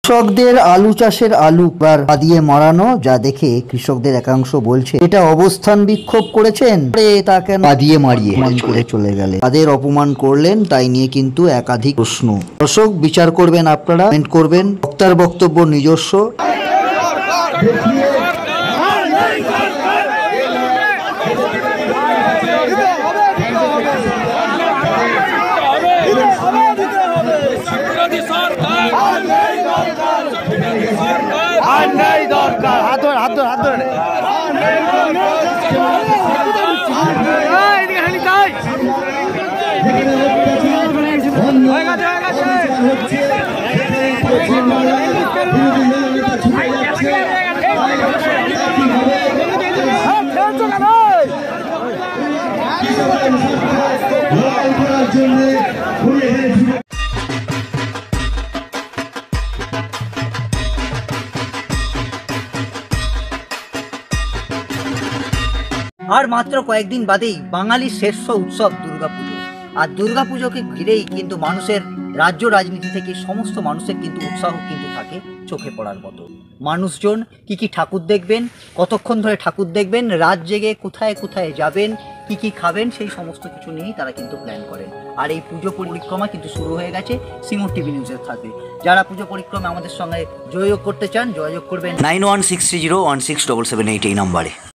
কৃষকদের আলু চাষের আলু দিয়ে মারানো, যা দেখে কৃষকদের একাংশ বলছে এটা অবস্থান বিক্ষোভ করেছেন, তা কেন দিয়ে মারিয়ে করে চলে গেলে তাদের অপমান করলেন, তাই নিয়ে কিন্তু একাধিক প্রশ্ন। দর্শক, বিচার করবেন আপনারা, কমেন্ট করবেন। বক্তার বক্তব্য নিজস্ব। আর মাত্র কয়েকদিন বাদেই বাঙালির শ্রেষ্ঠ উৎসব দুর্গাপুজো। আর দুর্গাপুজোকে ঘিরেই কিন্তু মানুষের রাজ্য রাজনীতি থেকে সমস্ত মানুষের কিন্তু উৎসাহ কিন্তু থাকে চোখে পড়ার মতো। মানুষজন কি ঠাকুর দেখবেন, কতক্ষণ ধরে ঠাকুর দেখবেন, রাত জেগে কোথায় কোথায় যাবেন, কি খাবেন, সেই সমস্ত কিছু নিয়েই তারা কিন্তু প্ল্যান করেন। আর এই পুজো পরিক্রমা কিন্তু শুরু হয়ে গেছে সিঙ্গুর টিভি নিউজের সাথে। যারা পুজো পরিক্রমা আমাদের সঙ্গে যোগাযোগ করতে চান, যোগাযোগ করবেন 9163016778 এই নম্বরে।